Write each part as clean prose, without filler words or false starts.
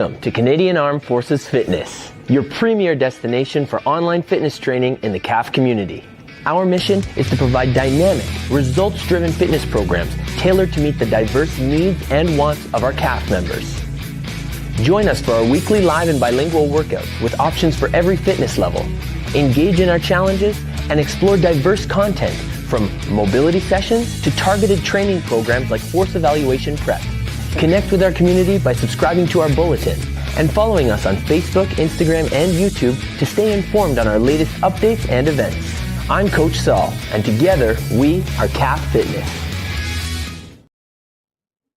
Welcome to Canadian Armed Forces Fitness, your premier destination for online fitness training in the CAF community. Our mission is to provide dynamic, results-driven fitness programs tailored to meet the diverse needs and wants of our CAF members. Join us for our weekly live and bilingual workouts with options for every fitness level. Engage in our challenges and explore diverse content from mobility sessions to targeted training programs like force evaluation prep. Connect with our community by subscribing to our bulletin and following us on Facebook, Instagram, and YouTube to stay informed on our latest updates and events. I'm Coach Saul, and together we are CAF Fitness.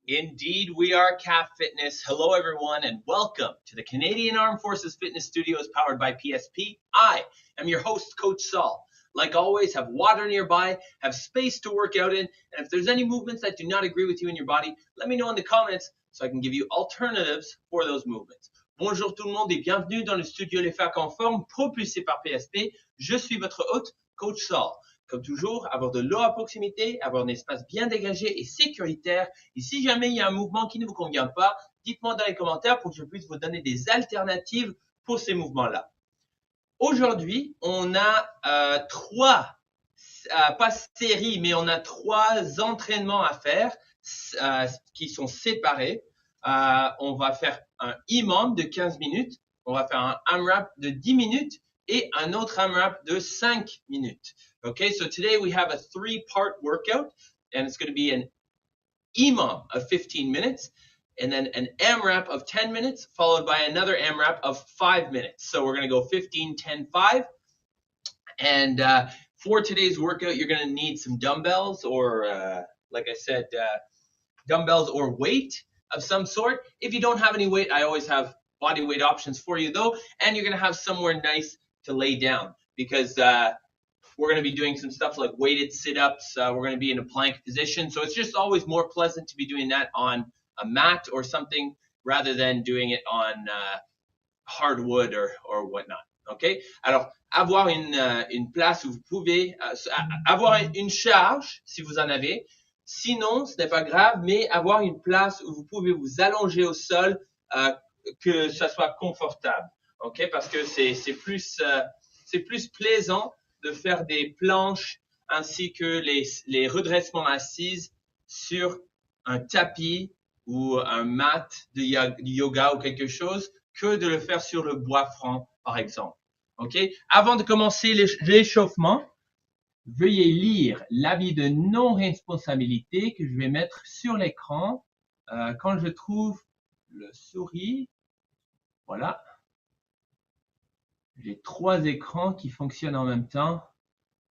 Indeed, we are CAF Fitness. Hello, everyone, and welcome to the Canadian Armed Forces Fitness Studios powered by PSP. I am your host, Coach Saul. Like always, have water nearby, have space to work out in, and if there's any movements that do not agree with you in your body, let me know in the comments so I can give you alternatives for those movements. Bonjour tout le monde et bienvenue dans le studio Les Facs en forme propulsé par PSP. Je suis votre hôte, Coach Saul. Comme toujours, avoir de l'eau à proximité, avoir un espace bien dégagé et sécuritaire. Et si jamais il y a un mouvement qui ne vous convient pas, dites-moi dans les commentaires pour que je puisse vous donner des alternatives pour ces mouvements-là. Aujourd'hui, on a trois, pas séries, mais on a trois entraînements à faire qui sont séparés. On va faire un EMOM de 15 minutes, on va faire un AMRAP de 10 minutes et un autre AMRAP de 5 minutes. Okay, so today we have a three-part workout, and it's going to be an EMOM of 15 minutes, and then an AMRAP of 10 minutes, followed by another AMRAP of 5 minutes. So we're going to go 15, 10, 5. And for today's workout, you're going to need some dumbbells or, like I said, dumbbells or weight of some sort. If you don't have any weight, I always have body weight options for you, though. And you're going to have somewhere nice to lay down because we're going to be doing some stuff like weighted sit-ups. We're going to be in a plank position. So it's just always more pleasant to be doing that on a mat or something rather than doing it on hardwood or whatnot. Okay? Alors, avoir une place où vous pouvez avoir une charge si vous en avez. Sinon, ce n'est pas grave, mais avoir une place où vous pouvez vous allonger au sol, que ça soit confortable. Okay? Parce que c'est plus plaisant de faire des planches ainsi que les redressements assises sur un tapis ou un mat de yoga ou quelque chose que de le faire sur le bois franc, par exemple. OK? Avant de commencer l'échauffement, veuillez lire l'avis de non-responsabilité que je vais mettre sur l'écran quand je trouve le souris. Voilà. J'ai trois écrans qui fonctionnent en même temps.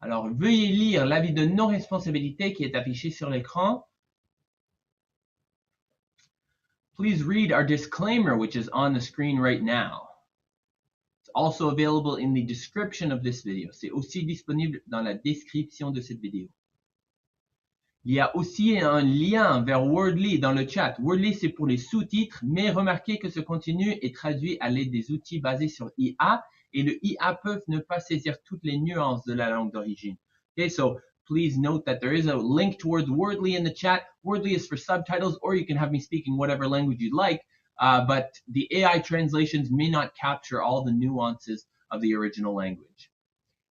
Alors, veuillez lire l'avis de non-responsabilité qui est affiché sur l'écran. Please read our disclaimer, which is on the screen right now. It's also available in the description of this video. C'est aussi disponible dans la description de cette vidéo. Il y a aussi un lien vers Wordly dans le chat. Wordly, c'est pour les sous-titres, mais remarquez que ce contenu est traduit à l'aide des outils basés sur IA, et le IA peut ne pas saisir toutes les nuances de la langue d'origine. Okay, so please note that there is a link towards Wordly in the chat. Wordly is for subtitles, or you can have me speak in whatever language you'd like, but the AI translations may not capture all the nuances of the original language.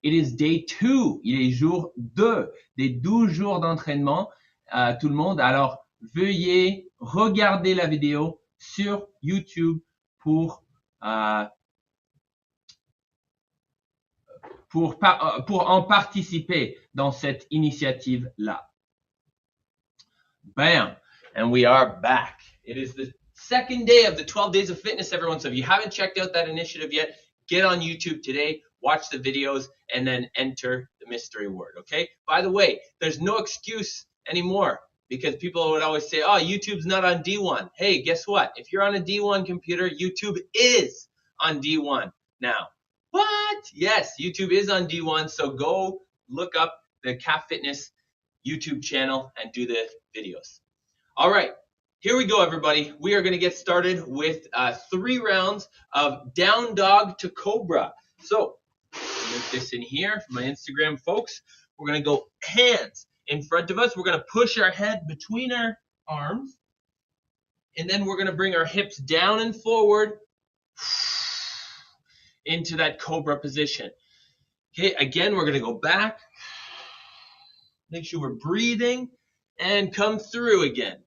It is day 2, il est jour 2 des 12 jours d'entraînement, tout le monde. Alors, veuillez regarder la vidéo sur YouTube pour en participer dans cette initiative-là. Bam! And we are back. It is the second day of the 12 Days of Fitness, everyone. So if you haven't checked out that initiative yet, get on YouTube today, watch the videos, and then enter the mystery word, okay? By the way, there's no excuse anymore because people would always say, oh, YouTube's not on D1. Hey, guess what? If you're on a D1 computer, YouTube is on D1 now. What? Yes, YouTube is on D1, so go look up the CAF Fitness YouTube channel and do the videos. All right, here we go, everybody. We are going to get started with 3 rounds of down dog to cobra. So, put this in here for my Instagram folks. We're going to go hands in front of us. We're going to push our head between our arms and then we're going to bring our hips down and forward into that cobra position. Okay, again, we're going to go back. Make sure we're breathing and come through again.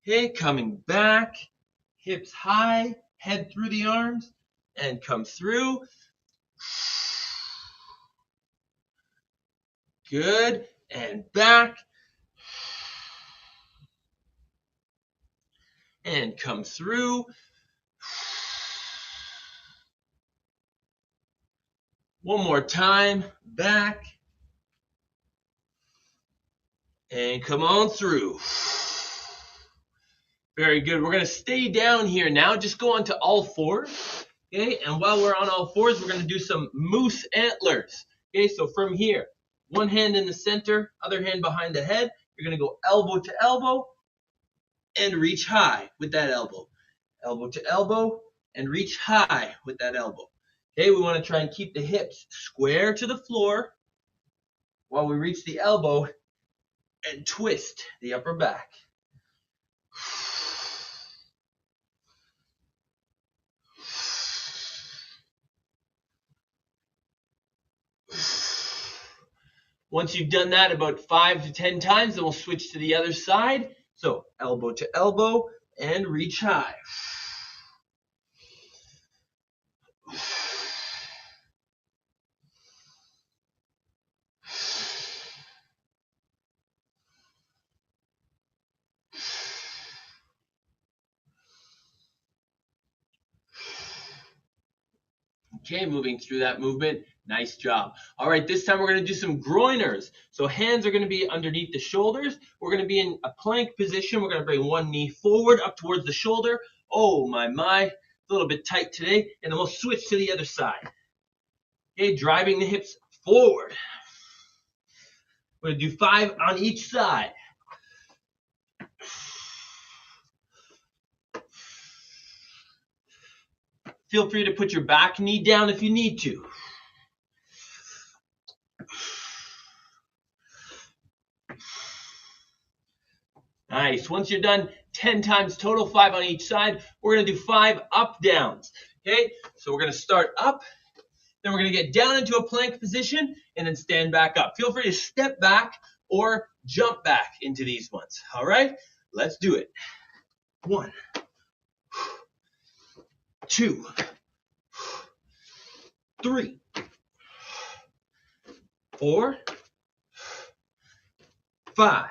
Okay, coming back, hips high, head through the arms, and come through. Good, and back. And come through. One more time, back. And come on through. Very good. We're going to stay down here now. Just go on to all fours. Okay, and while we're on all fours, we're going to do some moose antlers. Okay, so from here, one hand in the center, other hand behind the head. You're going to go elbow to elbow and reach high with that elbow. Elbow to elbow and reach high with that elbow. Okay, we want to try and keep the hips square to the floor while we reach the elbow and twist the upper back. Once you've done that about 5 to 10 times, then we'll switch to the other side. So elbow to elbow and reach high. Okay, moving through that movement. Nice job. All right, this time we're going to do some groiners. So hands are going to be underneath the shoulders. We're going to be in a plank position. We're going to bring one knee forward up towards the shoulder. Oh, my. A little bit tight today. And then we'll switch to the other side. Okay, driving the hips forward. We're going to do 5 on each side. Feel free to put your back knee down if you need to. Nice. Once you're done 10 times total, 5 on each side, we're going to do 5 up downs. Okay, so we're going to start up, then we're going to get down into a plank position, and then stand back up. Feel free to step back or jump back into these ones. All right, let's do it. 1, 2, 3, 4, 5.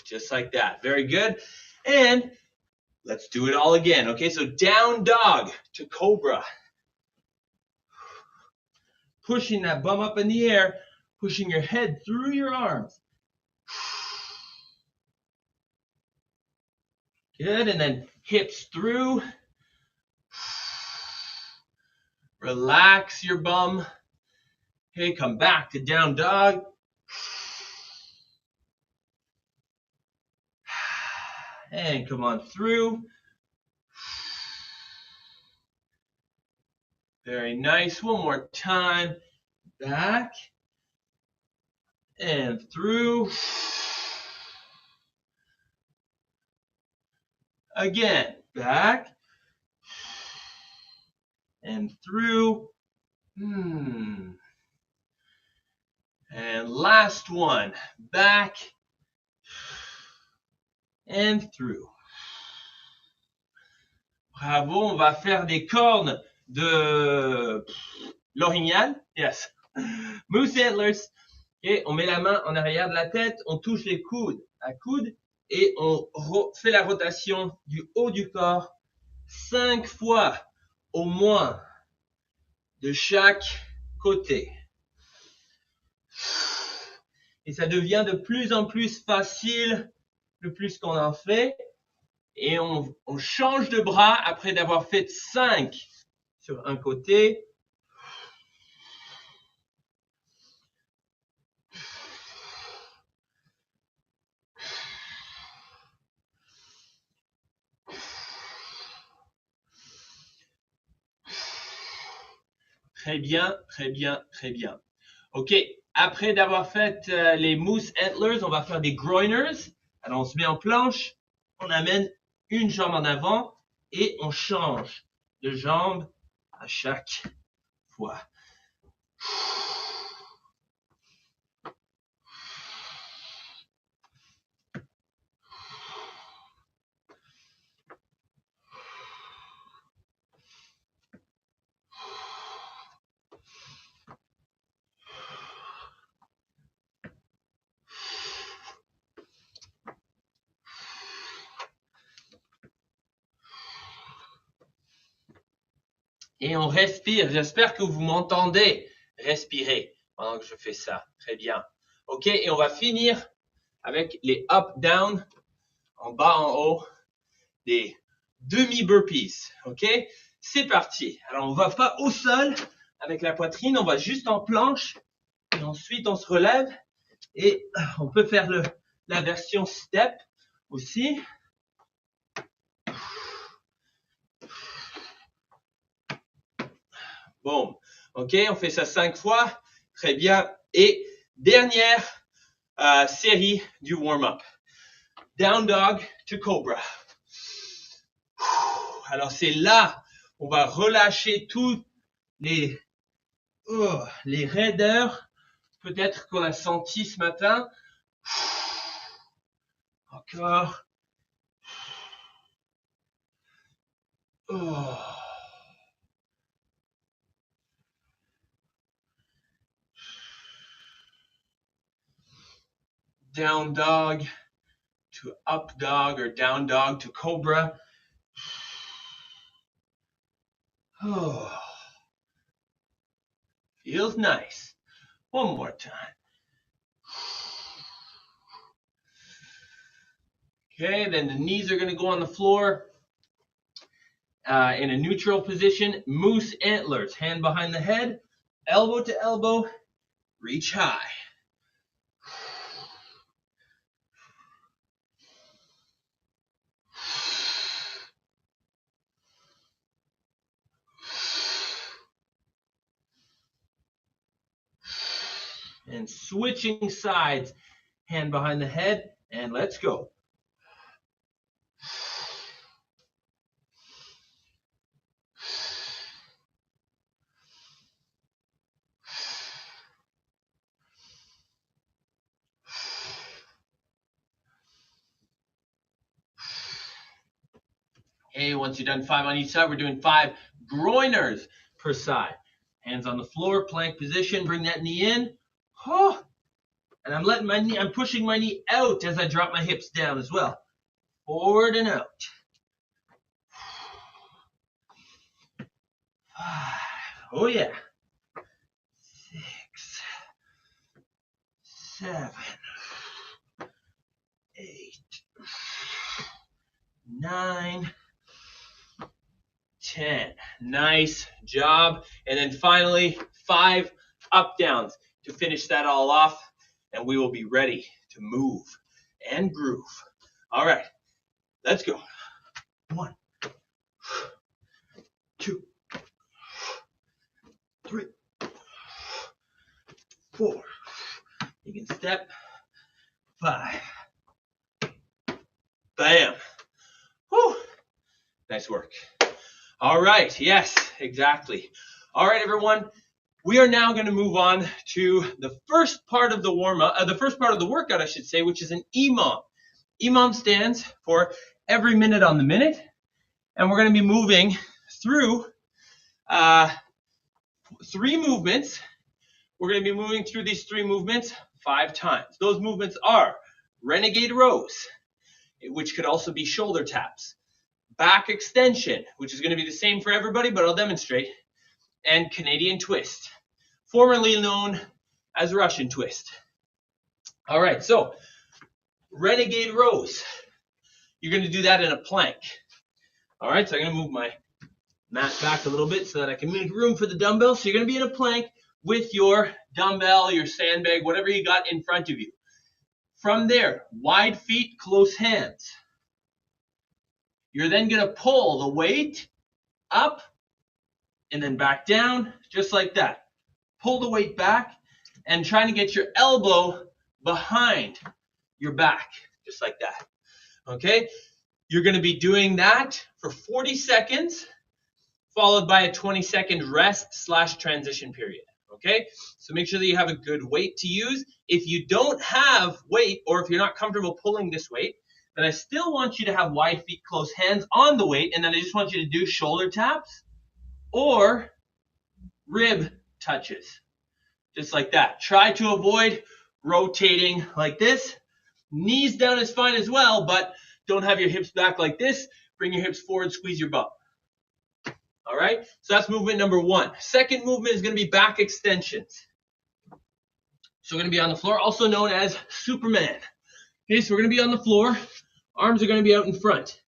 Just like that. Very good. And let's do it all again. Okay, so down dog to cobra. Pushing that bum up in the air, pushing your head through your arms. Good, and then hips through. Relax your bum. Okay, come back to down dog. And come on through. Very nice. One more time. Back. And through. Again. Back. And through. And last one. Back. And through. Bravo, on va faire des cornes de l'orignal. Yes. Moose antlers. Okay, on met la main en arrière de la tête, on touche les coudes à coude et on fait la rotation du haut du corps 5 fois au moins de chaque côté. Et ça devient de plus en plus facile le plus qu'on en fait. Et on change de bras après d'avoir fait 5 sur un côté. Très bien, très bien, très bien. Ok, Après d'avoir fait les moose antlers, on va faire des groiners. Alors, on se met en planche, on amène une jambe en avant et on change de jambe à chaque fois. Et on respire. J'espère que vous m'entendez respirer pendant que je fais ça. Très bien. OK, et on va finir avec les up-down, en bas, en haut, des demi-burpees. OK, c'est parti. Alors, on va pas au sol avec la poitrine, on va juste en planche. Et ensuite, on se relève et on peut faire la version step aussi. Bon, OK, on fait ça 5 fois. Très bien. Et dernière série du warm-up. Down dog to cobra. Alors, c'est là, on va relâcher toutes les raideurs, peut-être qu'on a senti ce matin. Encore. Oh. Down dog to up dog or down dog to cobra. Oh. Feels nice. One more time. Okay, then the knees are going to go on the floor in a neutral position. Moose antlers, hand behind the head, elbow to elbow, reach high. And switching sides, hand behind the head, and let's go. Okay, once you're done 5 on each side, we're doing 5 groiners per side. Hands on the floor, plank position, bring that knee in. Oh, and I'm pushing my knee out as I drop my hips down as well. Forward and out. 5. Oh yeah. 6, 7, 8, 9, 10. Nice job. And then finally, 5 up downs to finish that all off. And we will be ready to move and groove. All right, let's go. 1, 2, 3, 4. You can step. 5. Bam. Whew. Nice work. All right. Yes, exactly. All right, everyone. We are now going to move on to the first part of the warm-up, the first part of the workout, I should say, which is an EMOM. EMOM stands for every minute on the minute, and we're going to be moving through 3 movements. We're going to be moving through these 3 movements 5 times. Those movements are renegade rows, which could also be shoulder taps, back extension, which is going to be the same for everybody, but I'll demonstrate, and Canadian twist, formerly known as Russian twist. All right, so renegade rows. You're going to do that in a plank. All right, so I'm going to move my mat back a little bit so that I can make room for the dumbbell. So you're going to be in a plank with your dumbbell, your sandbag, whatever you got in front of you. From there, wide feet, close hands. You're then going to pull the weight up and then back down, just like that. Pull the weight back and trying to get your elbow behind your back, just like that. Okay? You're going to be doing that for 40 seconds, followed by a 20-second rest/transition period. Okay? So make sure that you have a good weight to use. If you don't have weight, or if you're not comfortable pulling this weight, then I still want you to have wide feet, close hands on the weight, and then I just want you to do shoulder taps or rib touches, just like that. Try to avoid rotating like this. Knees down is fine as well, but don't have your hips back like this. Bring your hips forward, squeeze your bum. All right, so that's movement number 1. Second movement is going to be back extensions. So we're going to be on the floor, also known as Superman. Okay, so we're going to be on the floor. Arms are going to be out in front.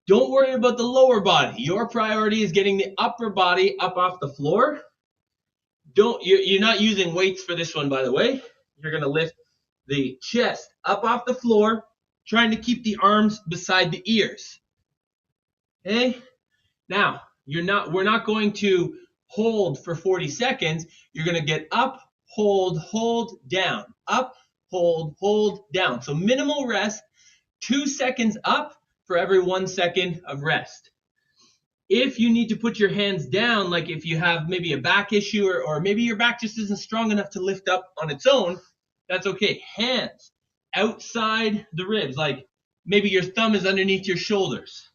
Don't worry about the lower body. Your priority is getting the upper body up off the floor. You're not using weights for this one, by the way. You're going to lift the chest up off the floor, trying to keep the arms beside the ears. Okay? Now, we're not going to hold for 40 seconds. You're going to get up, hold, down. Up, hold, down. So minimal rest, 2 seconds up for every 1 second of rest. If you need to put your hands down, like if you have maybe a back issue or maybe your back just isn't strong enough to lift up on its own, that's okay. Hands outside the ribs, like maybe your thumb is underneath your shoulders.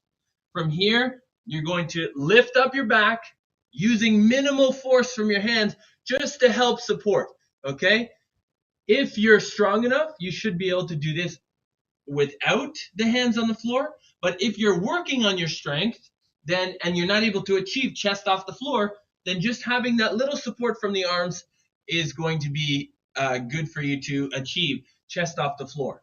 From here, you're going to lift up your back using minimal force from your hands just to help support, okay? If you're strong enough, you should be able to do this without the hands on the floor. But if you're working on your strength, and you're not able to achieve chest off the floor, then just having that little support from the arms is going to be good for you to achieve chest off the floor.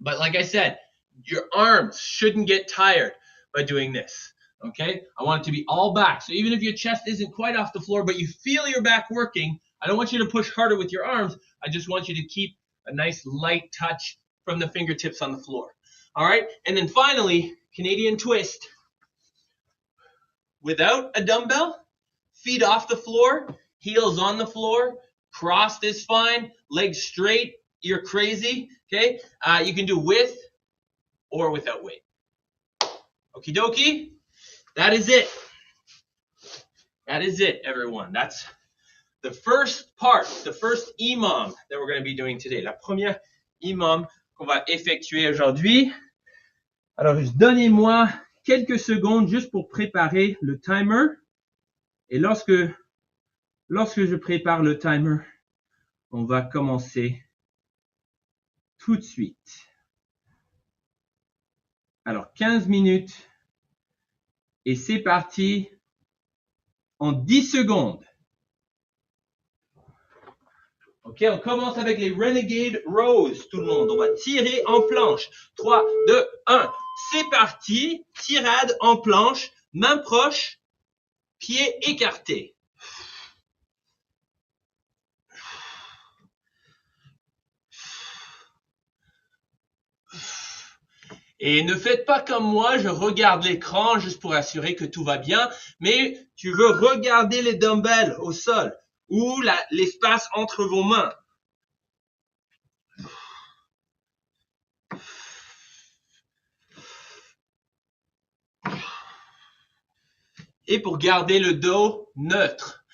But like I said, your arms shouldn't get tired by doing this, okay? I want it to be all back. So even if your chest isn't quite off the floor, but you feel your back working, I don't want you to push harder with your arms. I just want you to keep a nice light touch from the fingertips on the floor. All right? And then finally, Canadian twist. Without a dumbbell, feet off the floor, heels on the floor, crossed is fine, legs straight, you're crazy, okay? You can do with or without weight. Okie dokie, that is it. That is it, everyone. That's the first part, the first EMOM that we're going to be doing today. La première EMOM qu'on va effectuer aujourd'hui. Alors, juste donnez-moi quelques secondes juste pour préparer le timer. Et lorsque je prépare le timer, on va commencer tout de suite. Alors, 15 minutes. Et c'est parti en 10 secondes. Ok, on commence avec les Renegade Rows, tout le monde. On va tirer en planche. 3, 2, 1. C'est parti. Tirade en planche. Main proche. Pied écarté. Et ne faites pas comme moi, je regarde l'écran juste pour assurer que tout va bien. Mais tu veux regarder les dumbbells au sol ou l'espace entre vos mains. Et pour garder le dos neutre.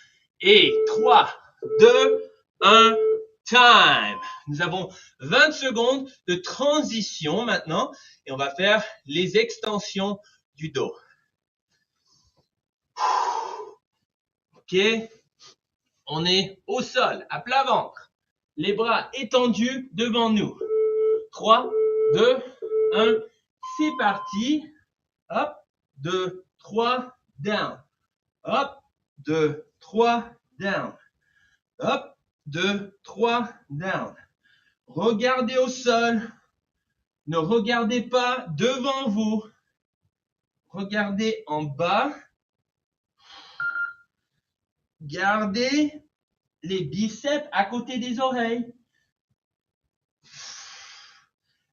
Et 3, 2, 1, time. Nous avons 20 secondes de transition maintenant. Et on va faire les extensions du dos. Ok. On est au sol, à plat ventre. Les bras étendus devant nous. 3, 2, 1. C'est parti. Hop. 2, 3. Down. Hop, 2, 3, down. Hop, 2, 3, down. Regardez au sol. Ne regardez pas devant vous. Regardez en bas. Gardez les biceps à côté des oreilles.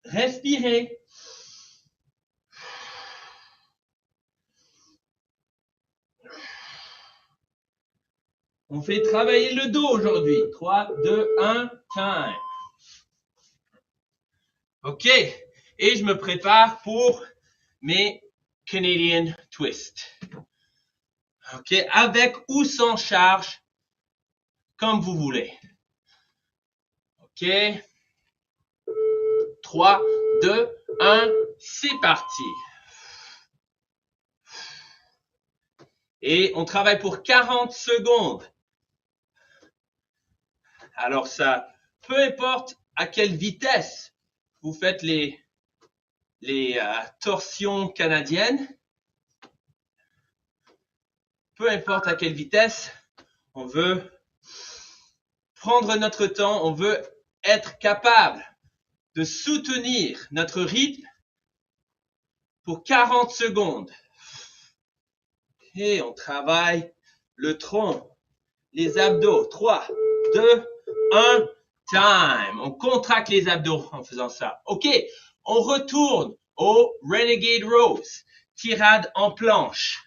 Respirez. On fait travailler le dos aujourd'hui. 3, 2, 1, time. OK. Et je me prépare pour mes Canadian twists. OK. Avec ou sans charge, comme vous voulez. OK. 3, 2, 1, c'est parti. Et on travaille pour 40 secondes. Alors ça, peu importe à quelle vitesse vous faites les torsions canadiennes, peu importe à quelle vitesse, on veut prendre notre temps, on veut être capable de soutenir notre rythme pour 40 secondes. Et on travaille le tronc, les abdos. 3, 2, 1, time. On contracte les abdos en faisant ça. OK, on retourne au Renegade Rows, tirade en planche.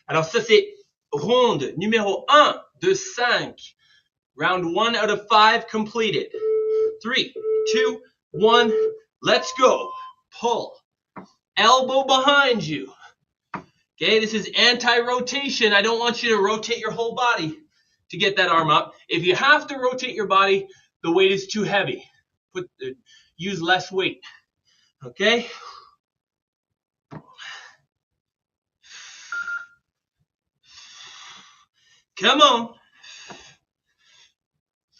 Alors ça c'est ronde numéro 1 de 5. Round 1 out of 5 completed. 3, 2, 1, let's go. Pull. Elbow behind you. Okay, this is anti-rotation. I don't want you to rotate your whole body to get that arm up. If you have to rotate your body, the weight is too heavy. Use less weight. Okay? Come on.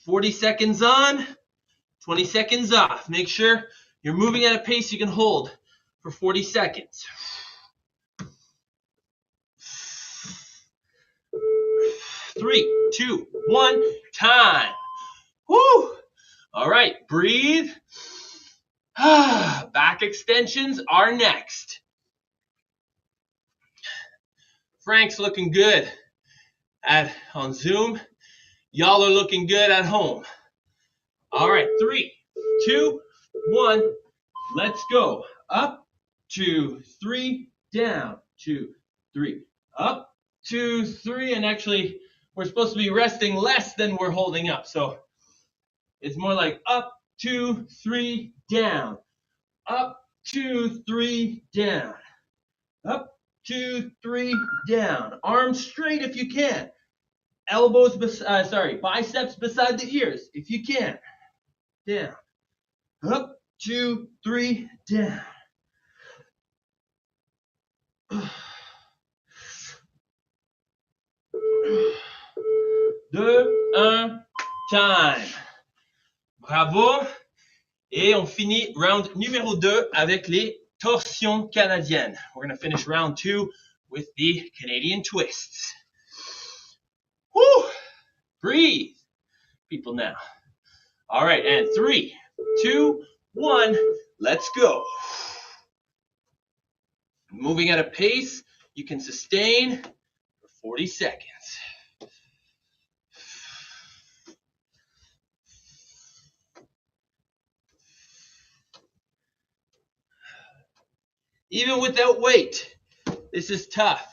40 seconds on, 20 seconds off. Make sure you're moving at a pace you can hold for 40 seconds. 3, 2, 1, time. Woo! All right, breathe. Back extensions are next. Frank's looking good on Zoom. Y'all are looking good at home. All right, 3, 2, 1, let's go. Up, 2, 3, down, 2, 3, up, 2, 3, and actually we're supposed to be resting less than we're holding up. So it's more like up, 2, 3, down, up, 2, 3, down, up, 2, 3, down. Arms straight if you can. Elbows, biceps beside the ears if you can. Down, up, 2, 3, down. 2, 1, time. Bravo. Et on finit round numéro 2 avec les torsions canadiennes. We're going to finish round 2 with the Canadian twists. Woo! Breathe, people now. All right, and 3, 2, 1, let's go. Moving at a pace you can sustain for 40 seconds. Even without weight, this is tough.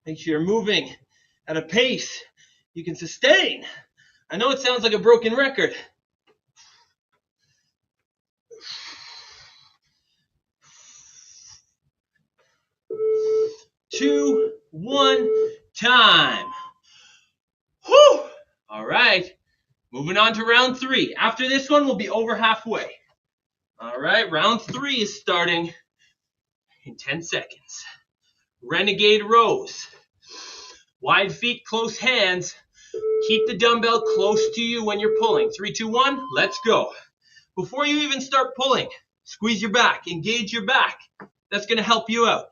Make sure you're moving at a pace you can sustain. I know it sounds like a broken record. Two, 1, time. Whew! All right. Moving on to round 3. After this one, we'll be over halfway. All right, round 3 is starting in 10 seconds. Renegade rows. Wide feet, close hands. Keep the dumbbell close to you when you're pulling. 3, 2, 1, let's go. Before you even start pulling, squeeze your back, engage your back. That's going to help you out.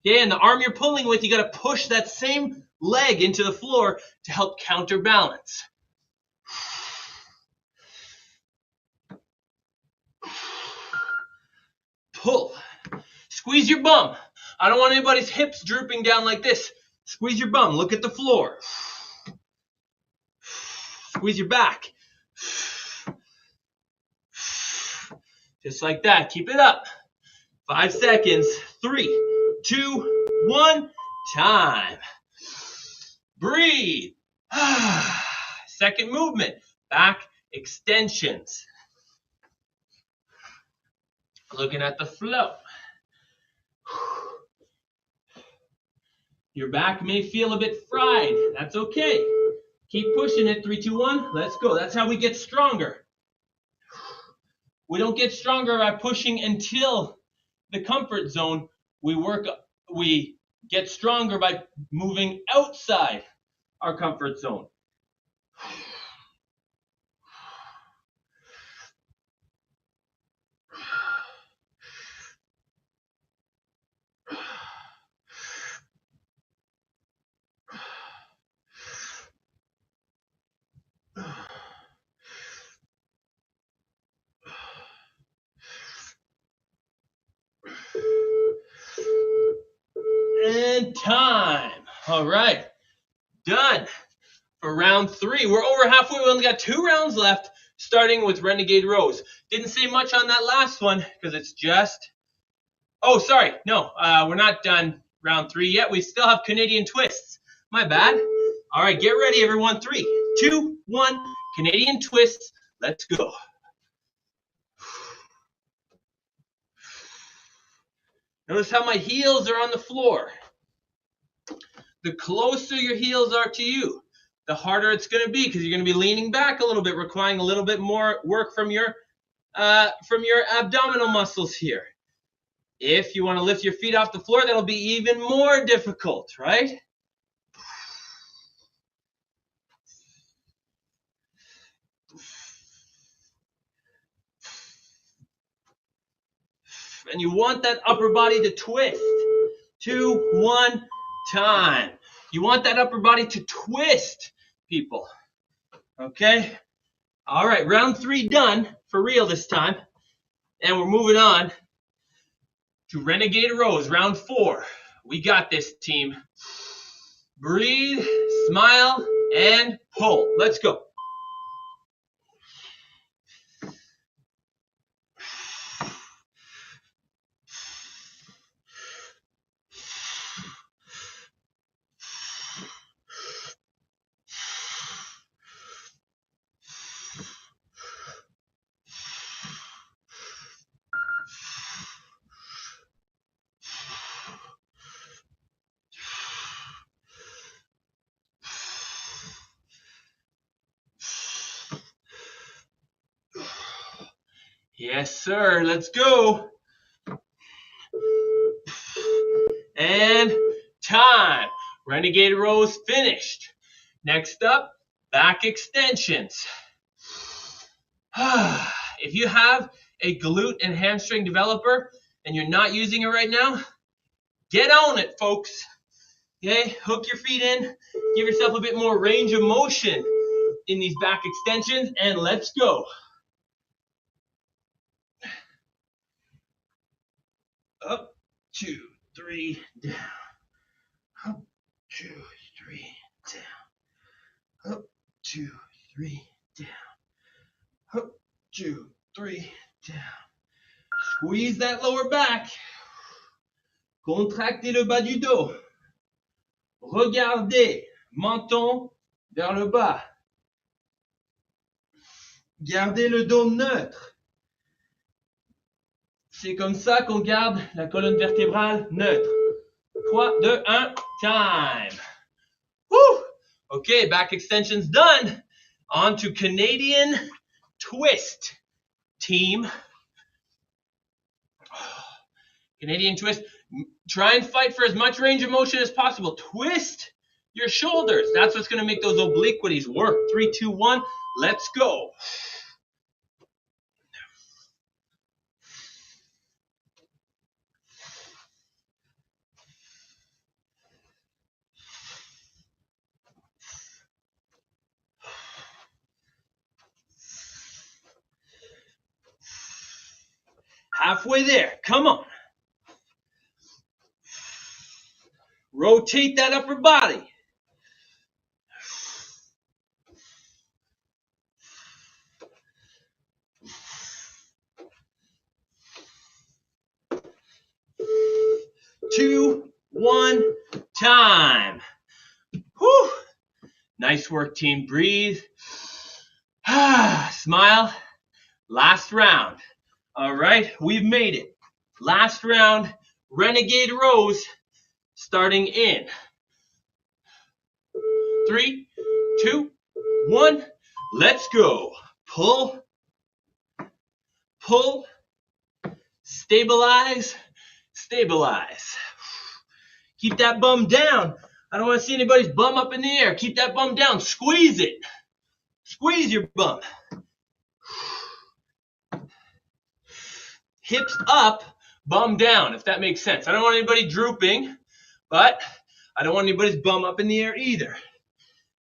Okay, and the arm you're pulling with, you got to push that same leg into the floor to help counterbalance. Pull. Squeeze your bum. I don't want anybody's hips drooping down like this. Squeeze your bum. Look at the floor. Squeeze your back. Just like that. Keep it up. 5 seconds. 3, 2, 1. Time. Breathe. Second movement. Back extensions. Looking at the flow. Your back may feel a bit fried. That's okay. Keep pushing it. 3, 2, 1. Let's go. That's how we get stronger. We don't get stronger by pushing until the comfort zone. We get stronger by moving outside our comfort zone. And time. All right. Done for round 3. We're over halfway. We only got 2 rounds left, starting with renegade rows. Didn't say much on that last one because it's just... Oh, sorry. No, we're not done round 3 yet. We still have Canadian twists. My bad. All right, get ready, everyone. 3, 2, 1. Canadian twists. Let's go. Notice how my heels are on the floor. The closer your heels are to you, the harder it's going to be because you're going to be leaning back a little bit, requiring a little bit more work from your abdominal muscles here. If you want to lift your feet off the floor, that'll be even more difficult, right? And you want that upper body to twist. 2, 1, time. You want that upper body to twist, people. Okay? All right, round 3 done, for real this time. And we're moving on to renegade rows, round 4. We got this, team. Breathe, smile, and pull. Let's go. Yes, sir. Let's go. And time. Renegade rows finished. Next up, back extensions. If you have a glute and hamstring developer and you're not using it right now, get on it, folks. Okay, hook your feet in, give yourself a bit more range of motion in these back extensions, and let's go. Up, 2, 3, down. Up, 2, 3, down. Up, 2, 3, down. Up, 2, 3, down. Squeeze that lower back. Contractez le bas du dos. Regardez, menton vers le bas. Gardez le dos neutre. C'est comme ça qu'on garde la colonne vertébrale neutre. 3, 2, 1, time. Woo! Okay, back extensions done. On to Canadian twist, team. Canadian twist. Try and fight for as much range of motion as possible. Twist your shoulders. That's what's going to make those obliquities work. 3, 2, 1. Let's go. Halfway there. Come on. Rotate that upper body. one time. Whew. Nice work, team. Breathe. Smile. Last round. All right, we've made it. Last round, renegade rows, starting in 3, 2, 1. Let's go. Pull, pull, stabilize, stabilize. Keep that bum down. I don't want to see anybody's bum up in the air. Keep that bum down. Squeeze it. Squeeze your bum. Hips up, bum down, if that makes sense. I don't want anybody drooping, but I don't want anybody's bum up in the air either.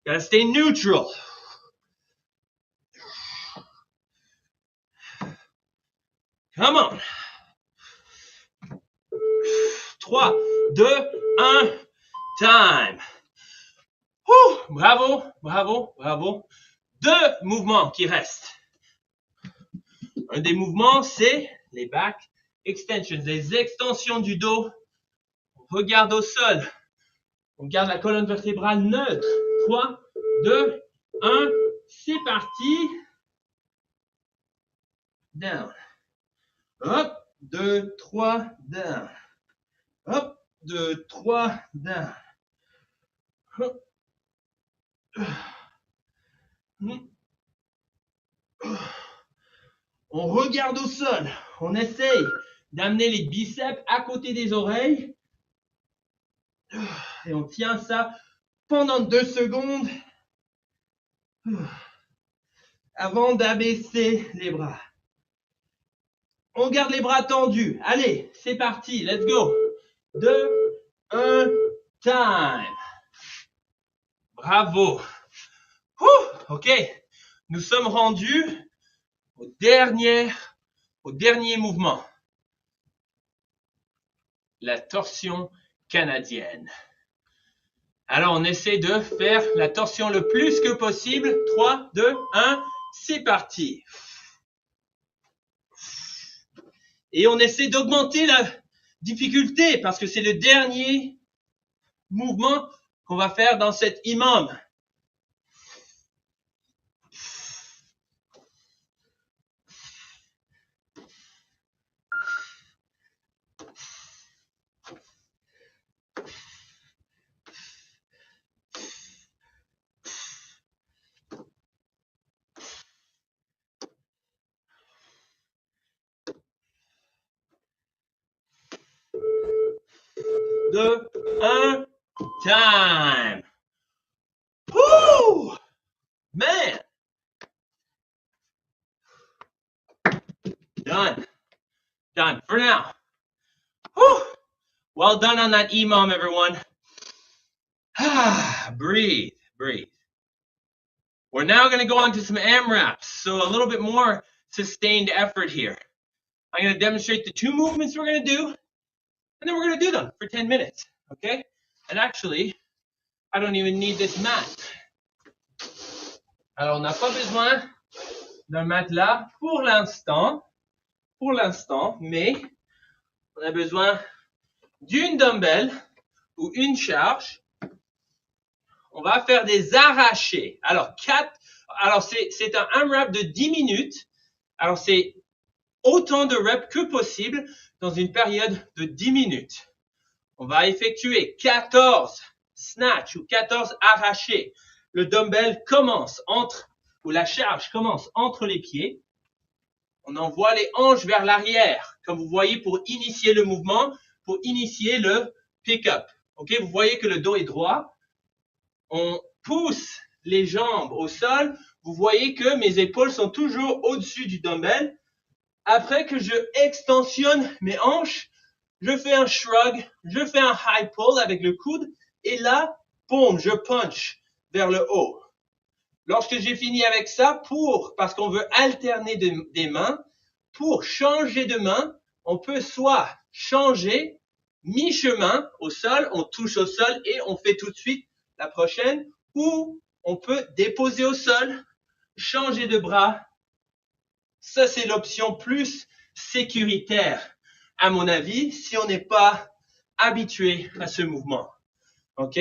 Gotta stay neutral. Come on. 3, 2, 1, time. Whew. Bravo, bravo, bravo. 2 mouvements qui restent. Un des mouvements, c'est les back extensions, les extensions du dos. On regarde au sol. On garde la colonne vertébrale neutre. 3, 2, 1, c'est parti. Down. Hop, 2, 3, down. Hop, 2, 3, down. Hop. On regarde au sol. On essaye d'amener les biceps à côté des oreilles. Et on tient ça pendant 2 secondes avant d'abaisser les bras. On garde les bras tendus. Allez, c'est parti. Let's go. 2, 1, time. Bravo. OK. Nous sommes rendus au dernier mouvement. La torsion canadienne. Alors, on essaie de faire la torsion le plus que possible. 3, 2, 1, c'est parti. Et on essaie d'augmenter la difficulté parce que c'est le dernier mouvement qu'on va faire dans cet imam. Deux, un, time. Woo! Man! Done. Done for now. Woo! Well done on that EMOM, everyone. Breathe, breathe. We're now going to go on to some AMRAPs, so a little bit more sustained effort here. I'm going to demonstrate the 2 movements we're going to do, and then we're going to do them for 10 minutes, okay? And actually, I don't even need this mat. Alors, on n'a pas besoin d'un matelas pour l'instant, mais on a besoin d'une dumbbell ou une charge. On va faire des arrachés. Alors, c'est un AMRAP de 10 minutes. Alors, c'est autant de reps que possible dans une période de 10 minutes. On va effectuer 14 snatch ou 14 arrachés. Le dumbbell commence ou la charge commence entre les pieds. On envoie les hanches vers l'arrière, comme vous voyez pour initier le mouvement, pour initier le pick-up. Ok, vous voyez que le dos est droit. On pousse les jambes au sol. Vous voyez que mes épaules sont toujours au-dessus du dumbbell. Après que je extensionne mes hanches, je fais un shrug, je fais un high pull avec le coude. Et là, boum, je punch vers le haut. Lorsque j'ai fini avec ça, parce qu'on veut alterner des mains, pour changer de main, on peut soit changer mi-chemin au sol, on touche au sol et on fait tout de suite la prochaine, ou on peut déposer au sol, changer de bras. Ça, c'est l'option plus sécuritaire, à mon avis, si on n'est pas habituer à ce mouvement. OK?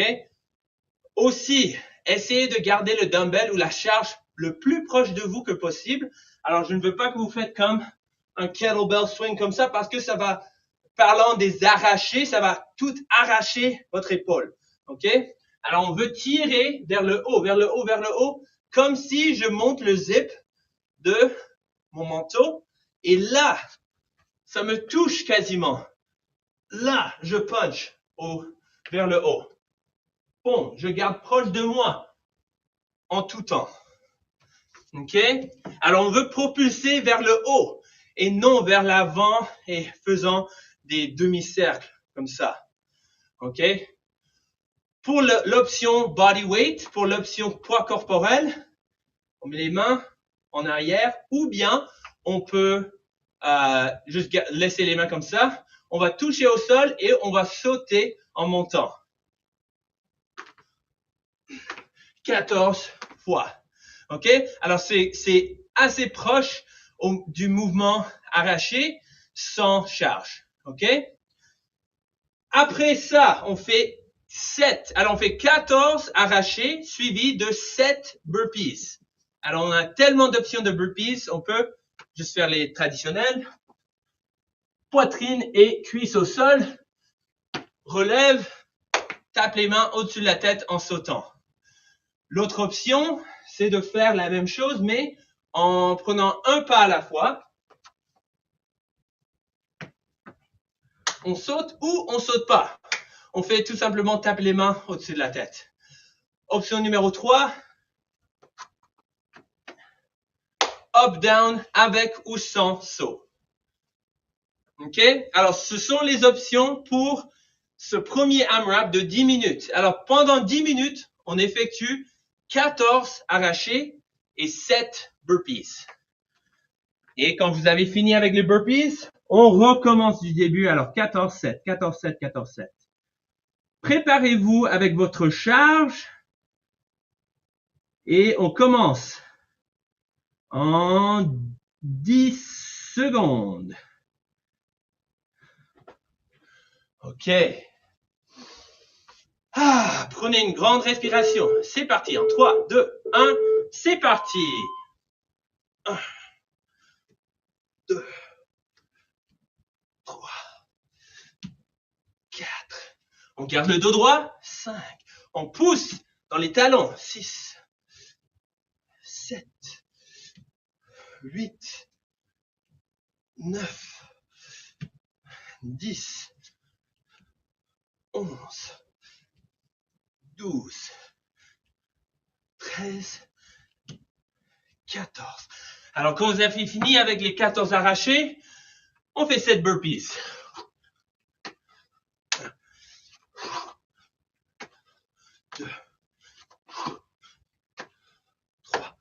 Aussi, essayez de garder le dumbbell ou la charge le plus proche de vous que possible. Alors, je ne veux pas que vous faites comme un kettlebell swing comme ça parce que ça va, parlant des arrachés, ça va tout arracher votre épaule. OK? Alors, on veut tirer vers le haut, vers le haut, vers le haut, comme si je monte le zip de mon manteau. Et là, ça me touche quasiment. Là, je punch vers le haut. Bon, je garde proche de moi en tout temps. OK? Alors, on veut propulser vers le haut et non vers l'avant et faisant des demi-cercles comme ça. OK? Pour l'option body weight, pour l'option poids corporel, on met les mains en arrière ou bien on peut juste laisser les mains comme ça. On va toucher au sol et on va sauter en montant. 14 fois. OK? Alors, c'est assez proche du mouvement arraché sans charge. OK? Après ça, on fait 7. Alors, on fait 14 arrachés suivis de 7 burpees. Alors, on a tellement d'options de burpees, on peut juste faire les traditionnels. Poitrine et cuisse au sol. Relève. Tape les mains au-dessus de la tête en sautant. L'autre option, c'est de faire la même chose, mais en prenant un pas à la fois. On saute ou on saute pas. On fait tout simplement taper les mains au-dessus de la tête. Option numéro 3. Up, down, avec ou sans saut. OK? Alors, ce sont les options pour ce premier AMRAP de 10 minutes. Alors, pendant 10 minutes, on effectue 14 arrachés et 7 burpees. Et quand vous avez fini avec les burpees, on recommence du début. Alors, 14-7, 14-7, 14-7. Préparez-vous avec votre charge et on commence en 10 secondes. OK. Prenez une grande respiration. C'est parti. En 3, 2, 1. C'est parti. 1, 2, 3, 4. On garde le dos droit. 5. On pousse dans les talons. 6, 7, 8, 9, 10, 11, 12, 13, 14. Alors, quand vous avez fini avec les 14 arrachés, on fait 7 burpees. 1, 2, 3,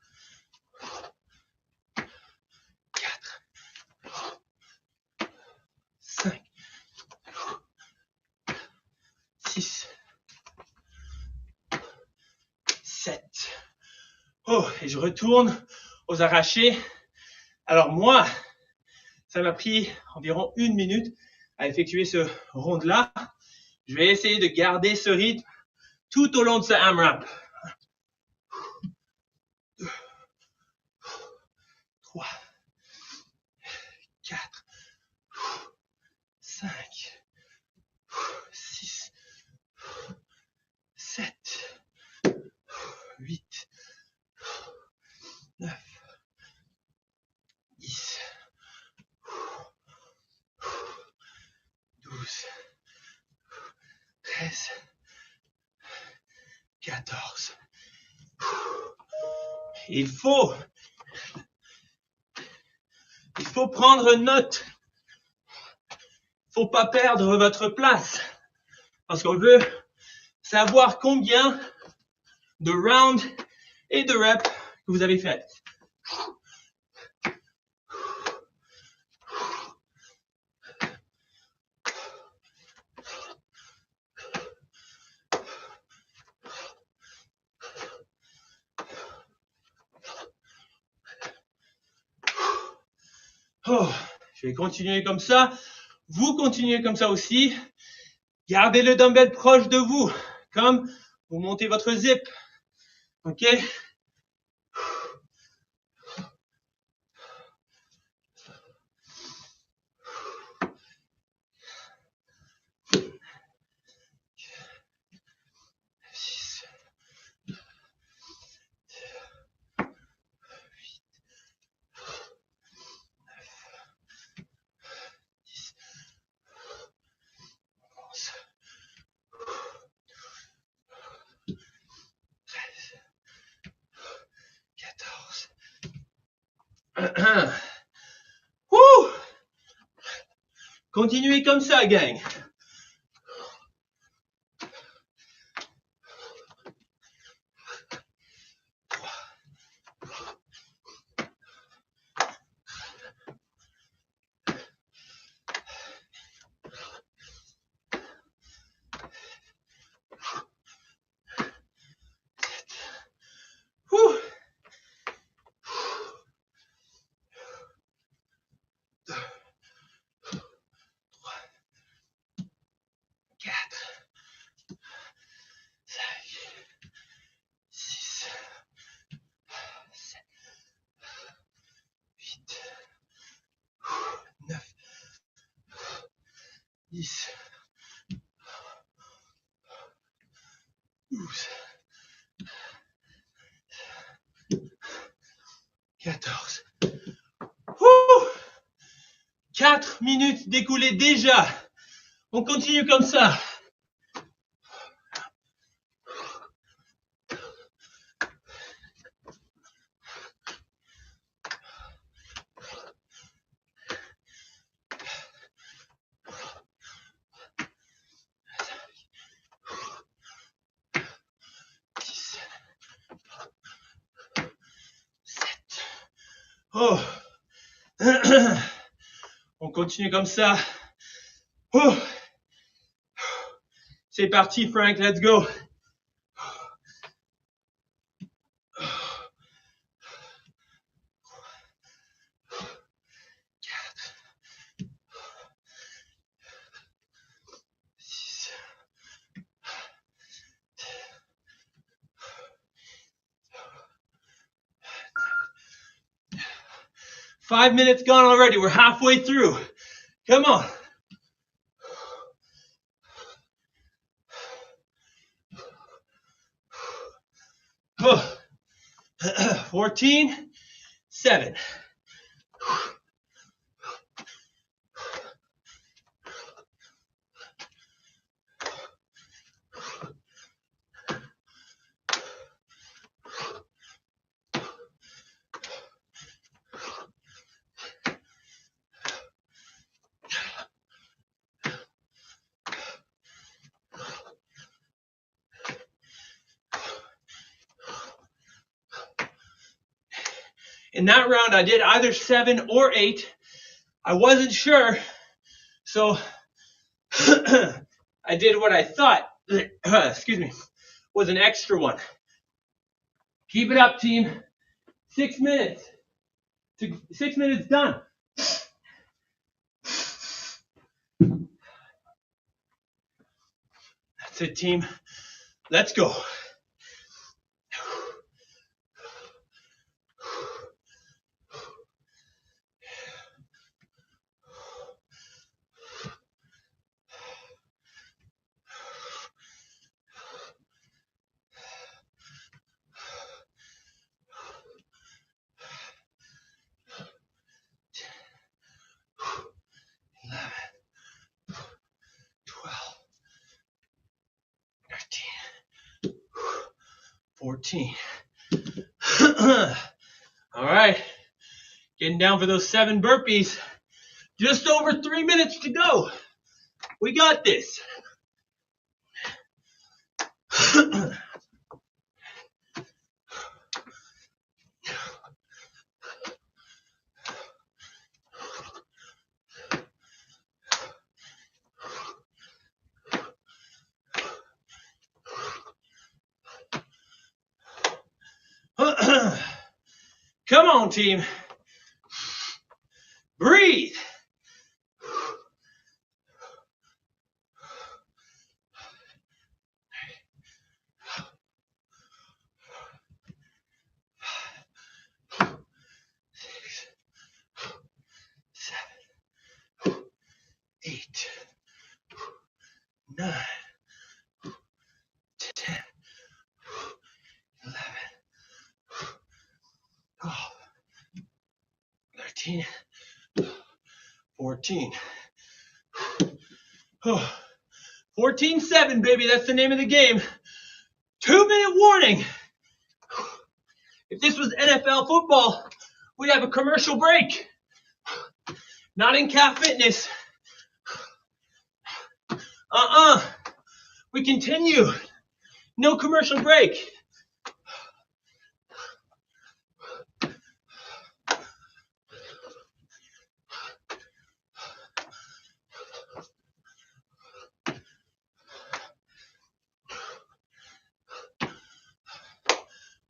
4, 5, 6, 7. Oh, et je retourne aux arrachés. Alors moi, ça m'a pris environ 1 minute à effectuer ce round-là. Je vais essayer de garder ce rythme tout au long de ce AMRAP. 2, 3, 4, 5, 6, 7, 8, 9, 10, 12, 13, 14. Il faut prendre note. Il faut pas perdre votre place. Parce qu'on veut savoir combien de rounds et de reps que vous avez fait. Oh, je vais continuer comme ça. Vous continuez comme ça aussi. Gardez le dumbbell proche de vous, comme vous montez votre zip. OK? Wouh! Continuez comme ça, gang. Wouh! 10, 12, 14. Ouh! 4 minutes découlées déjà. On continue comme ça. Oh. On continue comme ça. Oh. C'est parti, Frank, let's go. Five minutes gone already. We're halfway through. Come on. Oh. 14, 7. In that round, I did either 7 or 8. I wasn't sure, so I did what I thought, excuse me, was an extra one. Keep it up, team. 6 minutes. 6 minutes done. That's it, team. Let's go. Eleven, 12, 13, 14. All right. Getting down for those 7 burpees. Just over 3 minutes to go. We got this. Come on, team. Breathe. 15, 14. 14-7, baby. That's the name of the game. 2-minute warning. If this was NFL football, we'd have a commercial break. Not in calf fitness. We continue. No commercial break.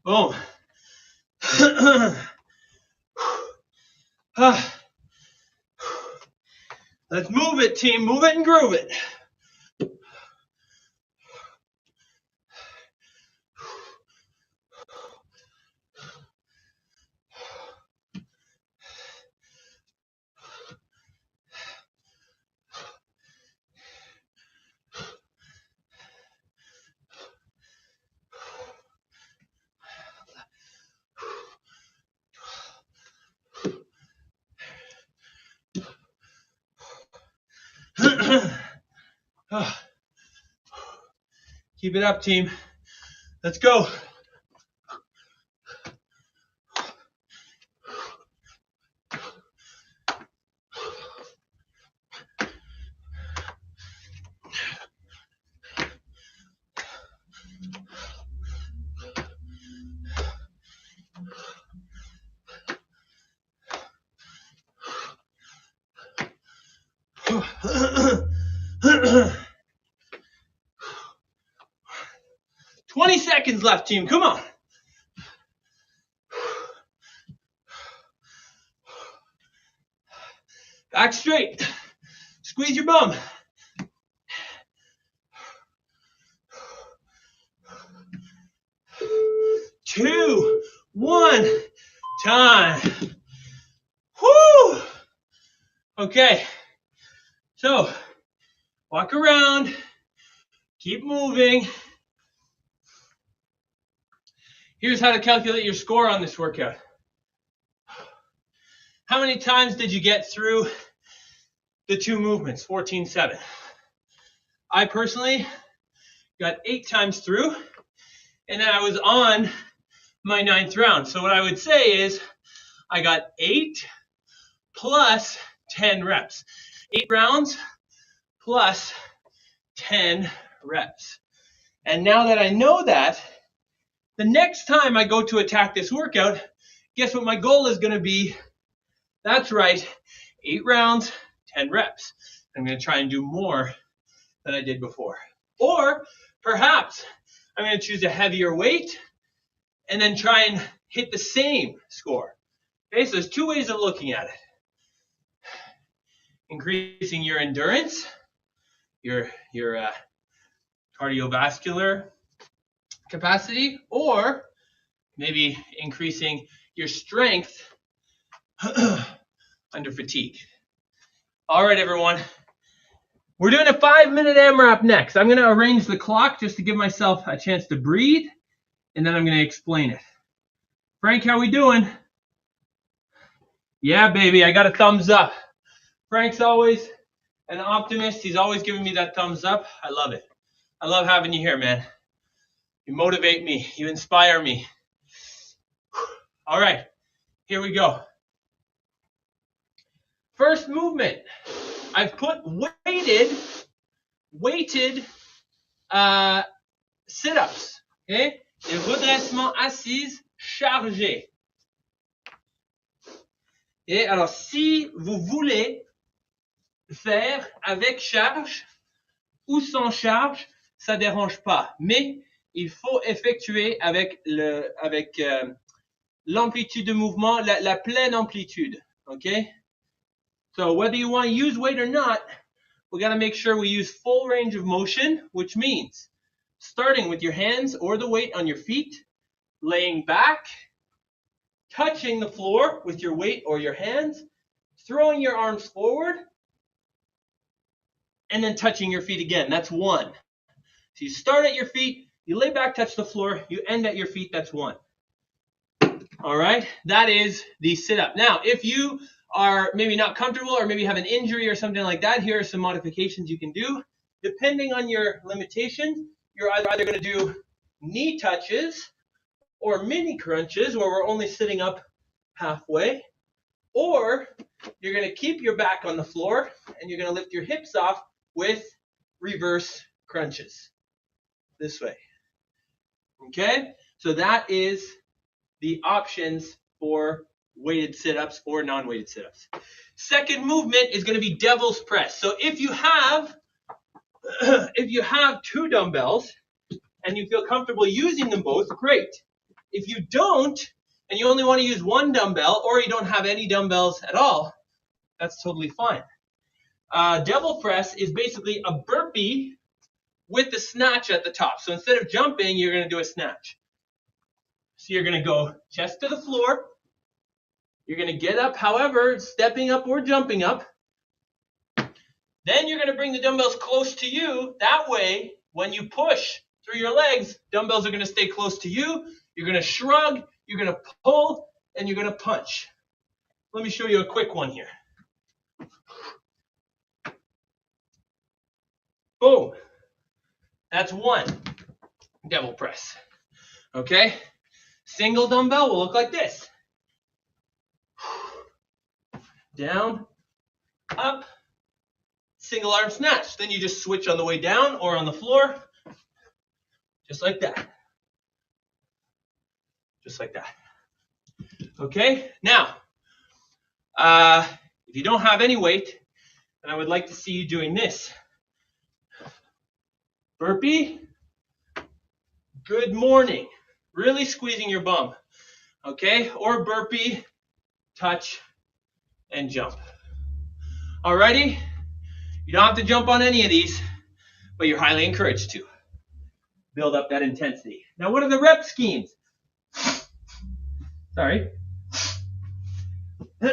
Boom. Let's move it, team. Move it and groove it. Keep it up, team. Let's go. Seconds left, team. Come on. Back straight. Squeeze your bum. Two, one, time. Whoo! Okay. So, walk around. Keep moving. Here's how to calculate your score on this workout. How many times did you get through the two movements, 14-7? I personally got 8 times through, and then I was on my 9th round. So what I would say is I got 8 plus 10 reps. 8 rounds plus 10 reps. And now that I know that, the next time I go to attack this workout, guess what my goal is going to be? That's right, 8 rounds, 10 reps. I'm going to try and do more than I did before. Or perhaps I'm going to choose a heavier weight and then try and hit the same score. Okay, so there's 2 ways of looking at it. Increasing your endurance, your cardiovascular capacity, or maybe increasing your strength under fatigue. All right, everyone. We're doing a 5-minute AMRAP next. I'm going to arrange the clock just to give myself a chance to breathe, and then I'm going to explain it. Frank, how we doing? Yeah, baby, I got a thumbs up. Frank's always an optimist. He's always giving me that thumbs up. I love it. I love having you here, man. You motivate me. You inspire me. All right, here we go. First movement. I've put weighted sit-ups. Okay? Les redressements assis chargés. Et alors, si vous voulez faire avec charge ou sans charge, ça dérange pas. Mais il faut effectuer avec l'amplitude de mouvement, la pleine amplitude. Okay? So whether you want to use weight or not, we got to make sure we use full range of motion, which means starting with your hands or the weight on your feet, laying back, touching the floor with your weight or your hands, throwing your arms forward, and then touching your feet again. That's 1. So you start at your feet, you lay back, touch the floor, you end at your feet. That's 1. All right, that is the sit-up. Now, if you are maybe not comfortable or maybe have an injury or something like that, here are some modifications you can do. Depending on your limitation, you're either going to do knee touches or mini crunches where we're only sitting up halfway, or you're going to keep your back on the floor and you're going to lift your hips off with reverse crunches this way. Okay, so that is the options for weighted sit-ups or non-weighted sit-ups. Second movement is going to be devil's press. So if you have two dumbbells and you feel comfortable using them both, great. If you don't and you only want to use one dumbbell, or you don't have any dumbbells at all, that's totally fine. Devil press is basically a burpee with the snatch at the top. So instead of jumping, you're going to do a snatch. So you're going to go chest to the floor. You're going to get up, however, stepping up or jumping up. Then you're going to bring the dumbbells close to you. That way, when you push through your legs, dumbbells are going to stay close to you. You're going to shrug, you're going to pull, and you're going to punch. Let me show you a quick one here. Boom. That's one devil press. Okay? Single dumbbell will look like this. Down, up, single arm snatch. Then you just switch on the way down or on the floor, just like that. Just like that. Okay? Now, if you don't have any weight, then I would like to see you doing this. Burpee. Good morning. Really squeezing your bum. Okay? Or burpee, touch, and jump. Alrighty? You don't have to jump on any of these, but you're highly encouraged to build up that intensity. Now, what are the rep schemes? Sorry. You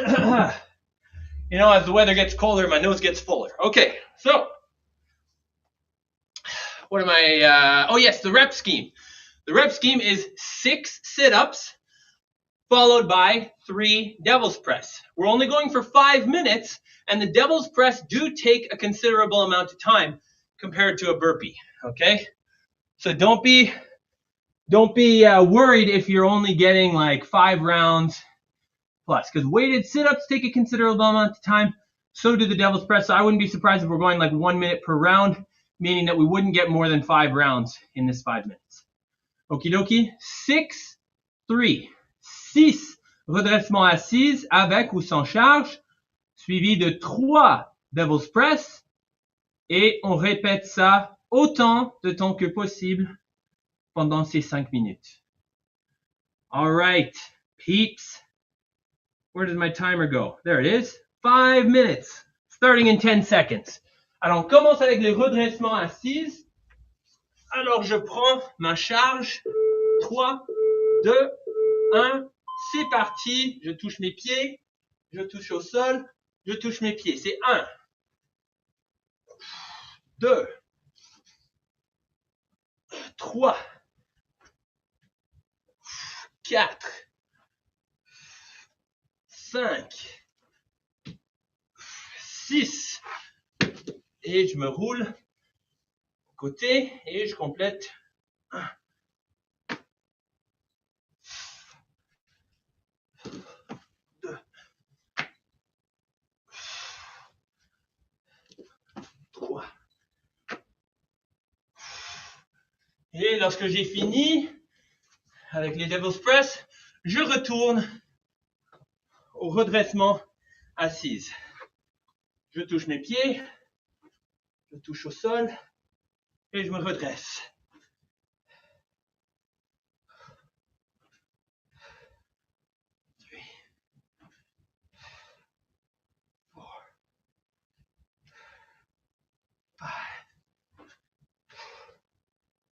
know, as the weather gets colder, my nose gets fuller. Okay, so what am I? Oh, yes, the rep scheme. The rep scheme is 6 sit-ups followed by 3 devil's press. We're only going for 5 minutes, and the devil's press do take a considerable amount of time compared to a burpee, okay? So don't be worried if you're only getting like 5 rounds plus, because weighted sit-ups take a considerable amount of time. So do the devil's press. So I wouldn't be surprised if we're going like 1 minute per round, meaning that we wouldn't get more than 5 rounds in this 5 minutes. Okie dokie. 6, 3, 6 redressement assise avec ou sans charge, suivi de 3 devil's press, et on répète ça autant de temps que possible pendant ces 5 minutes. All right, peeps. Where did my timer go? There it is. 5 minutes, starting in 10 seconds. Alors, on commence avec le redressement assise. Alors, je prends ma charge. 3, 2, 1. C'est parti. Je touche mes pieds. Je touche au sol. Je touche mes pieds. C'est 1, 2, 3, 4, 5, 6, et je me roule côté et je complète 1, 2, 3. Et lorsque j'ai fini avec les devil's press, je retourne au redressement assise. Je touche mes pieds, je touche au sol et je me redresse. 3, 4, 5,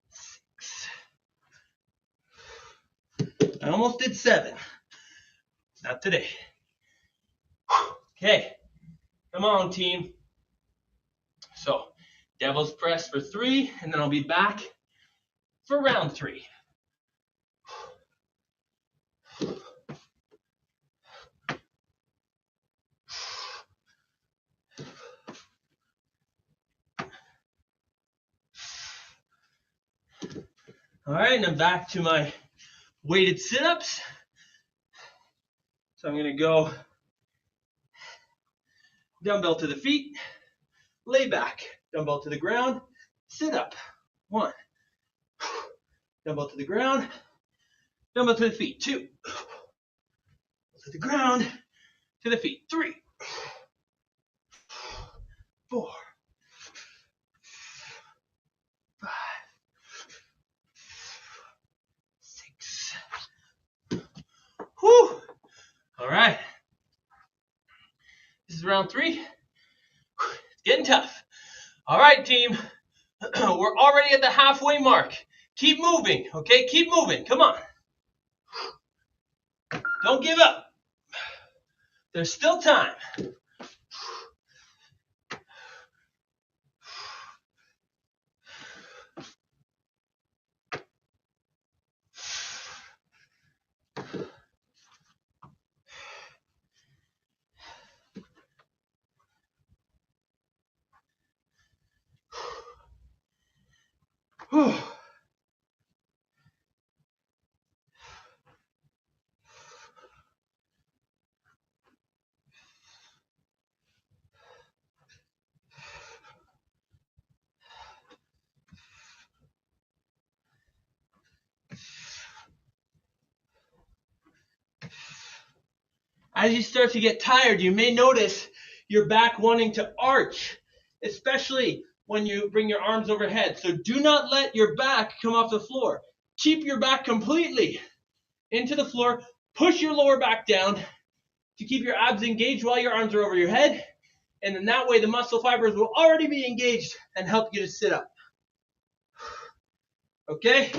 6. I almost did 7. Not today. Okay, come on, team. So, devil's press for 3, and then I'll be back for round 3. All right, and I'm back to my weighted sit-ups. So I'm going to go dumbbell to the feet, lay back, dumbbell to the ground, sit up. 1. Dumbbell to the ground, dumbbell to the feet. 2. To the ground, to the feet. 3. 4. 5. 6. Whew. All right. This is round 3. It's getting tough. All right, team. We're already at the halfway mark. Keep moving, okay? Keep moving. Come on. Don't give up. There's still time. Whew. As you start to get tired, you may notice your back wanting to arch, especially when you bring your arms overhead. So do not let your back come off the floor. Keep your back completely into the floor. Push your lower back down to keep your abs engaged while your arms are over your head. And in that way, the muscle fibers will already be engaged and help you to sit up. Okay?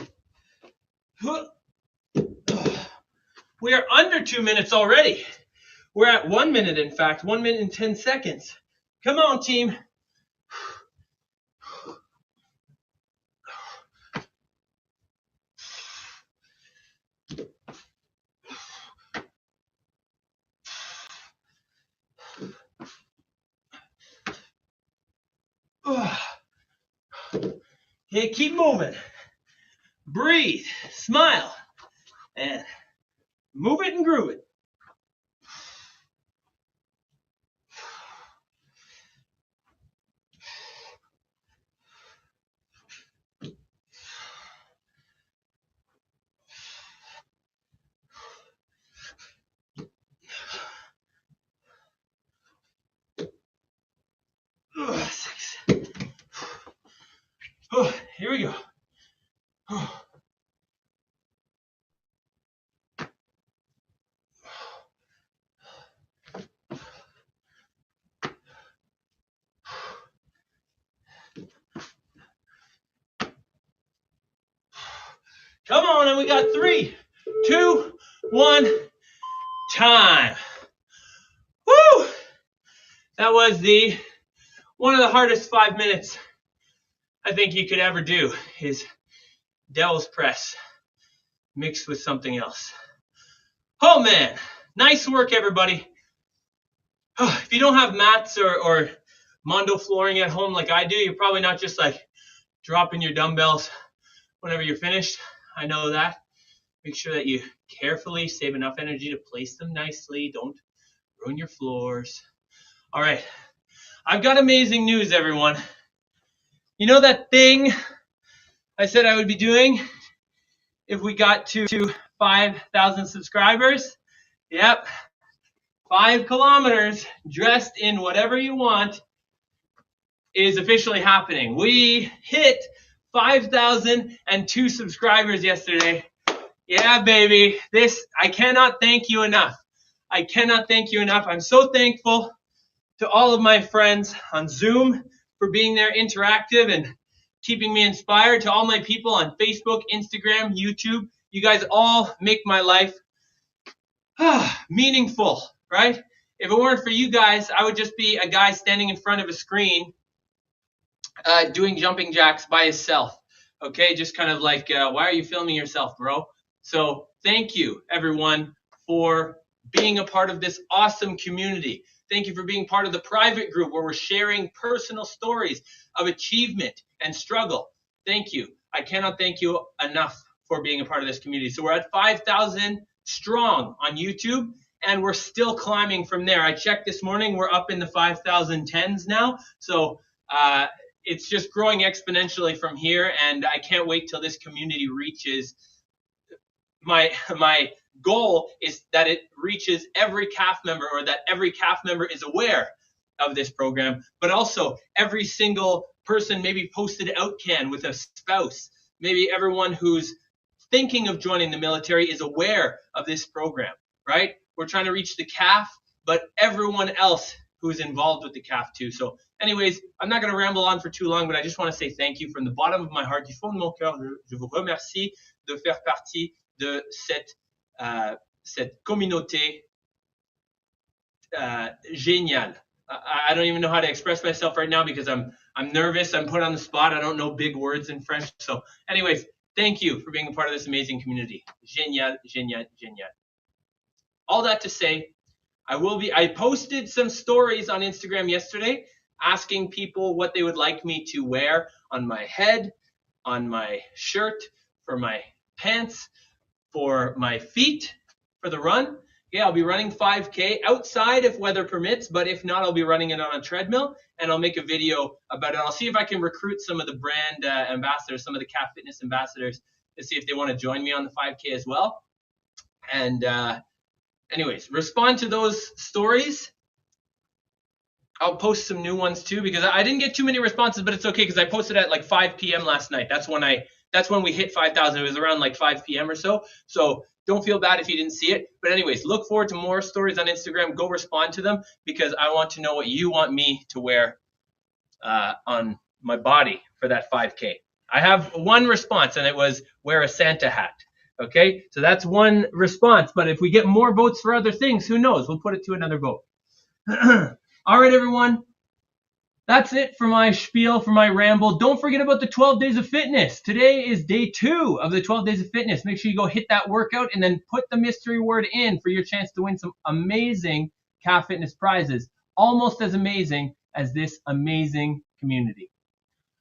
We are under 2 minutes already. We're at 1 minute, in fact, 1 minute and 10 seconds. Come on, team. Okay, keep moving. Breathe, smile, and move it and groove it. Here we go. Come on, and we got 3, 2, 1, time. Woo! That was one of the hardest 5 minutes I think you could ever do, is devil's press mixed with something else. Oh man, nice work, everybody. If you don't have mats or Mondo flooring at home like I do, you're probably not just like dropping your dumbbells whenever you're finished. I know that. Make sure that you carefully save enough energy to place them nicely. Don't ruin your floors. All right. I've got amazing news, everyone. You know that thing I said I would be doing if we got to 5,000 subscribers? Yep. 5 kilometers dressed in whatever you want is officially happening. We hit 5,002 subscribers yesterday. Yeah, baby. I cannot thank you enough. I cannot thank you enough. I'm so thankful to all of my friends on Zoom for being there interactive and keeping me inspired, to all my people on Facebook, Instagram, YouTube. You guys all make my life meaningful, right? If it weren't for you guys, I would just be a guy standing in front of a screen doing jumping jacks by himself. Okay, just kind of like, why are you filming yourself, bro? So thank you, everyone, for being a part of this awesome community. Thank you for being part of the private group where we're sharing personal stories of achievement and struggle. Thank you. I cannot thank you enough for being a part of this community. So we're at 5,000 strong on YouTube, and we're still climbing from there. I checked this morning, we're up in the 5,010s now. So it's just growing exponentially from here, and I can't wait till this community reaches my goal is that it reaches every CAF member, or that every CAF member is aware of this program, but also every single person maybe posted outcan with a spouse. Maybe everyone who's thinking of joining the military is aware of this program, right? We're trying to reach the CAF, but everyone else who's involved with the CAF too. So anyways, I'm not going to ramble on for too long, but I just want to say thank you from the bottom of my heart. Du fond de mon cœur, je vous remercie de faire partie de cette communauté géniale. I don't even know how to express myself right now because I'm nervous. I'm put on the spot. I don't know big words in French. So anyways, thank you for being a part of this amazing community. Génial, génial, génial. All that to say, I posted some stories on Instagram yesterday asking people what they would like me to wear on my head, on my shirt, for my pants, for my feet, for the run. Yeah, I'll be running 5K outside if weather permits, but if not, I'll be running it on a treadmill, and I'll make a video about it. I'll see if I can recruit some of the brand ambassadors, some of the CAF Fitness ambassadors, to see if they want to join me on the 5K as well. And anyways, respond to those stories. I'll post some new ones too, because I didn't get too many responses, but it's okay because I posted at like 5 p.m. last night. That's when we hit 5,000. It was around like 5 p.m. or so. So don't feel bad if you didn't see it. But anyways, look forward to more stories on Instagram. Go respond to them because I want to know what you want me to wear on my body for that 5K. I have one response, and it was wear a Santa hat. Okay, so that's one response. But if we get more votes for other things, who knows? We'll put it to another vote. All right, everyone. That's it for my spiel, for my ramble. Don't forget about the 12 days of fitness. Today is day 2 of the 12 days of fitness. Make sure you go hit that workout and then put the mystery word in for your chance to win some amazing CAF Fitness prizes. Almost as amazing as this amazing community.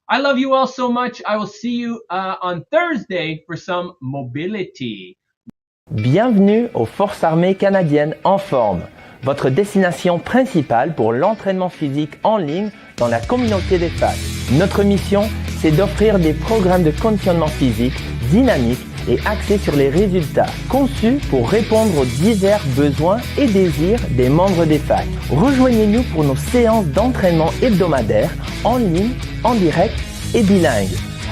I love you all so much. I will see you on Thursday for some mobility. Bienvenue aux Forces armées canadiennes en forme, votre destination principale pour l'entraînement physique en ligne dans la communauté des FAC. Notre mission, c'est d'offrir des programmes de conditionnement physique dynamiques et axés sur les résultats, conçus pour répondre aux divers besoins et désirs des membres des FAC. Rejoignez-nous pour nos séances d'entraînement hebdomadaires, en ligne, en direct et bilingue,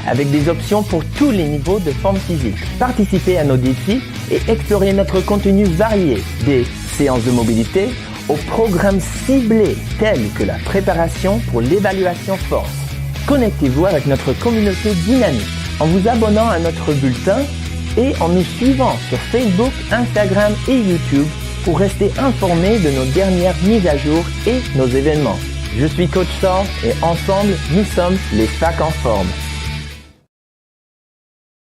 avec des options pour tous les niveaux de forme physique. Participez à nos défis et explorez notre contenu varié, des séances de mobilité aux programmes ciblés tels que la préparation pour l'évaluation force. Connectez-vous avec notre communauté dynamique en vous abonnant à notre bulletin et en nous suivant sur Facebook, Instagram et YouTube pour rester informé de nos dernières mises à jour et nos événements. Je suis Coach Saul et ensemble, nous sommes les FAC en forme.